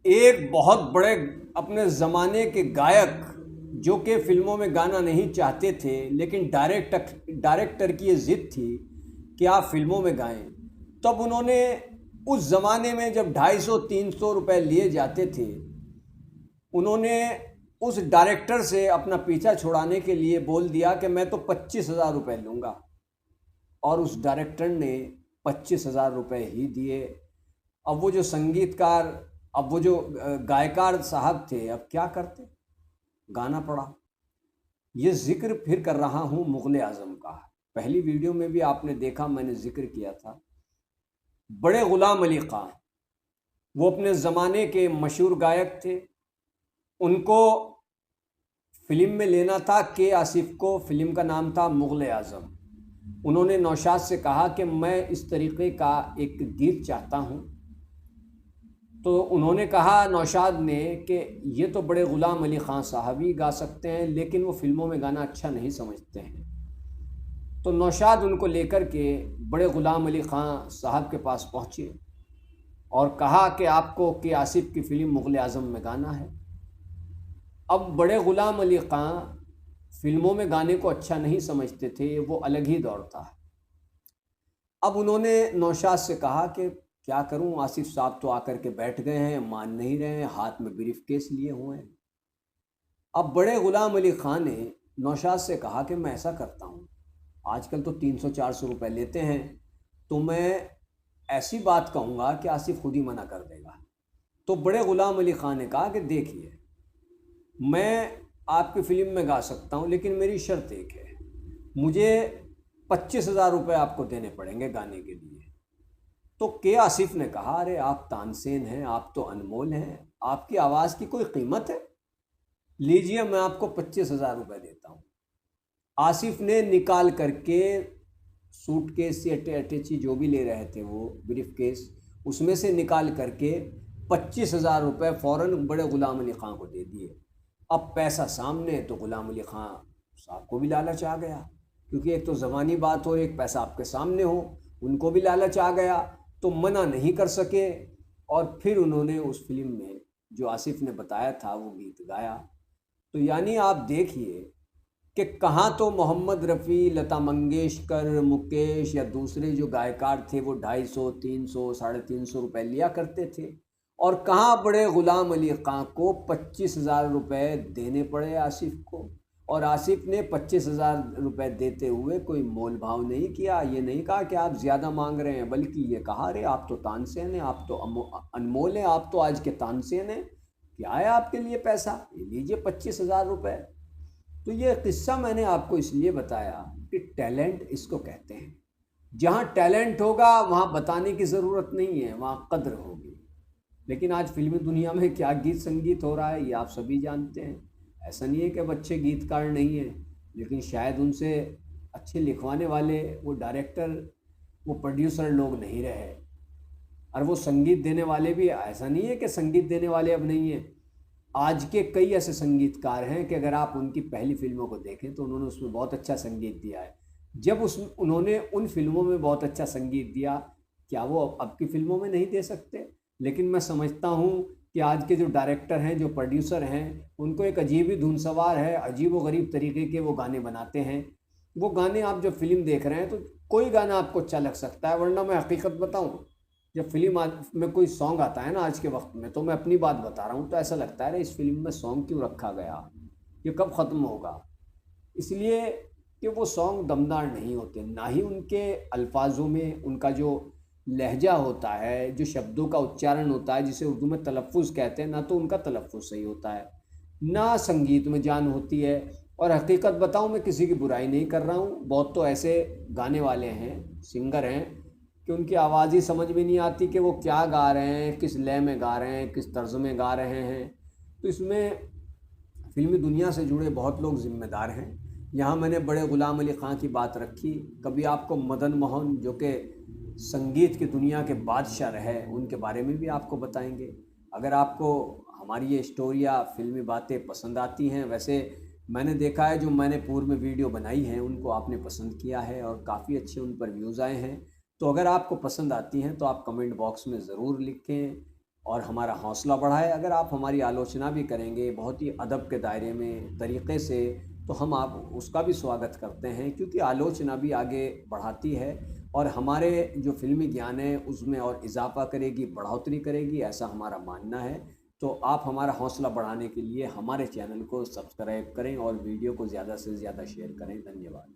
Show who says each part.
Speaker 1: एक बहुत बड़े अपने ज़माने के गायक जो कि फिल्मों में गाना नहीं चाहते थे, लेकिन डायरेक्टर की ये ज़िद थी कि आप फिल्मों में गाएं। तब उन्होंने उस ज़माने में जब 250-300 रुपए लिए जाते थे, उन्होंने उस डायरेक्टर से अपना पीछा छुड़ाने के लिए बोल दिया कि मैं तो 25,000 रुपये लूँगा। और उस डायरेक्टर ने 25,000 रुपये ही दिए। अब वो जो संगीतकार, अब वो जो गायकार साहब थे, अब क्या करते, गाना पड़ा। ये जिक्र फिर कर रहा हूँ मुग़ल आज़म का। पहली वीडियो में भी आपने देखा, मैंने जिक्र किया था बड़े ग़ुलाम अली ख़ां। वो अपने ज़माने के मशहूर गायक थे। उनको फिल्म में लेना था के आसिफ को। फिल्म का नाम था मुग़ल आज़म। उन्होंने नौशाद से कहा कि मैं इस तरीक़े का एक गीत चाहता हूँ। तो उन्होंने कहा नौशाद ने कि ये तो बड़े ग़ुलाम अली ख़ां साहब ही गा सकते हैं, लेकिन वो फिल्मों में गाना अच्छा नहीं समझते हैं। तो नौशाद उनको लेकर के बड़े ग़ुलाम अली ख़ां साहब के पास पहुँचे और कहा कि आपको के आसिफ की फ़िल्म मुग़ल आज़म में गाना है। अब बड़े ग़ुलाम अली ख़ां फिल्मों में गाने को अच्छा नहीं समझते थे, वो अलग ही दौर था। अब उन्होंने नौशाद से कहा कि क्या करूं, आसिफ साहब तो आकर के बैठ गए हैं, मान नहीं रहे हैं, हाथ में ब्रीफ केस लिए हुए हैं। अब बड़े ग़ुलाम अली ख़ां ने नौशाद से कहा कि मैं ऐसा करता हूं, आजकल तो 300-400 रुपये लेते हैं, तो मैं ऐसी बात कहूँगा कि आसिफ खुद ही मना कर देगा। तो बड़े ग़ुलाम अली ख़ां ने कहा कि देखिए, मैं आपकी फ़िल्म में गा सकता हूँ, लेकिन मेरी शर्त एक है, मुझे 25,000 रुपये आपको देने पड़ेंगे गाने के लिए। तो के आसिफ ने कहा, अरे आप तानसेन हैं, आप तो अनमोल हैं, आपकी आवाज़ की कोई कीमत है? लीजिए, मैं आपको 25,000 रुपये देता हूँ। आसिफ ने निकाल करके सूटकेस से अटैची जो भी ले रहे थे वो ब्रीफ केस, उसमें से निकाल करके 25,000 रुपये फ़ौरन बड़े ग़ुलाम अली ख़ां को दे दिए। अब पैसा सामने, तो ग़ुलाम अली ख़ां साहब को भी लालच आ गया, क्योंकि एक तो ज़बानी बात हो, एक पैसा आपके सामने हो, उनको भी लालच आ गया, तो मना नहीं कर सके। और फिर उन्होंने उस फिल्म में जो आसिफ ने बताया था वो गीत गाया। तो यानी आप देखिए कि कहाँ तो मोहम्मद रफ़ी, लता मंगेशकर, मुकेश या दूसरे जो गायकार थे वो 250, 300, 350 रुपये लिया करते थे, और कहाँ बड़े ग़ुलाम अली ख़ां को 25,000 रुपये देने पड़े आसिफ को। और आसिफ ने 25,000 रुपये देते हुए कोई मोल भाव नहीं किया। ये नहीं कहा कि आप ज़्यादा मांग रहे हैं, बल्कि ये कहा, अरे आप तो तानसेन हैं, आप तो अनमोल हैं, आप तो आज के तानसेन हैं, क्या है आपके लिए पैसा, ये लीजिए 25,000 रुपये। तो ये किस्सा मैंने आपको इसलिए बताया कि टैलेंट इसको कहते हैं। जहाँ टैलेंट होगा वहाँ बताने की ज़रूरत नहीं है, वहाँ कद्र होगी। लेकिन आज फिल्मी दुनिया में क्या गीत संगीत हो रहा है ये आप सभी जानते हैं। ऐसा नहीं है कि बच्चे गीतकार नहीं हैं, लेकिन शायद उनसे अच्छे लिखवाने वाले वो डायरेक्टर, वो प्रोड्यूसर लोग नहीं रहे। और वो संगीत देने वाले भी, ऐसा नहीं है कि संगीत देने वाले अब नहीं हैं। आज के कई ऐसे संगीतकार हैं कि अगर आप उनकी पहली फिल्मों को देखें तो उन्होंने उसमें बहुत अच्छा संगीत दिया है। जब उन्होंने उन फिल्मों में बहुत अच्छा संगीत दिया, क्या वो अब की फिल्मों में नहीं दे सकते? लेकिन मैं समझता हूँ कि आज के जो डायरेक्टर हैं, जो प्रोड्यूसर हैं, उनको एक अजीब ही धुन सवार है, अजीब व गरीब तरीके के वो गाने बनाते हैं। वो गाने आप जब फिल्म देख रहे हैं तो कोई गाना आपको अच्छा लग सकता है, वरना मैं हकीकत बताऊँ, जब फिल्म में कोई सॉन्ग आता है ना आज के वक्त में, तो मैं अपनी बात बता रहा हूँ, तो ऐसा लगता है इस फिल्म में सॉन्ग क्यों रखा गया, ये कब ख़त्म होगा। इसलिए कि वो सॉन्ग दमदार नहीं होते, ना ही उनके अल्फाजों में उनका जो लहजा होता है, जो शब्दों का उच्चारण होता है, जिसे उर्दू में तलफ़ुज़ कहते हैं, ना तो उनका तलफ़ुज़ सही होता है, ना संगीत में जान होती है। और हकीकत बताऊँ, मैं किसी की बुराई नहीं कर रहा हूँ, बहुत तो ऐसे गाने वाले हैं, सिंगर हैं, कि उनकी आवाज़ ही समझ में नहीं आती कि वो क्या गा रहे हैं, किस लय में गा रहे हैं, किस तर्ज में गा रहे हैं। तो इसमें फिल्मी दुनिया से जुड़े बहुत लोग ज़िम्मेदार हैं। यहाँ मैंने बड़े ग़ुलाम अली ख़ां की बात रखी, कभी आपको मदन मोहन जो कि संगीत की दुनिया के बादशाह रहे, उनके बारे में भी आपको बताएंगे। अगर आपको हमारी ये स्टोरियाँ, फिल्मी बातें पसंद आती हैं, वैसे मैंने देखा है जो मैंने पूर्व में वीडियो बनाई हैं उनको आपने पसंद किया है और काफ़ी अच्छे उन पर व्यूज़ आए हैं। तो अगर आपको पसंद आती हैं तो आप कमेंट बॉक्स में ज़रूर लिखें और हमारा हौसला बढ़ाए। अगर आप हमारी आलोचना भी करेंगे बहुत ही अदब के दायरे में तरीक़े से, तो हम आप उसका भी स्वागत करते हैं, क्योंकि आलोचना भी आगे बढ़ाती है और हमारे जो फ़िल्मी ज्ञान है उसमें और इज़ाफ़ा करेगी, बढ़ोतरी करेगी, ऐसा हमारा मानना है। तो आप हमारा हौसला बढ़ाने के लिए हमारे चैनल को सब्सक्राइब करें और वीडियो को ज़्यादा से ज़्यादा शेयर करें। धन्यवाद।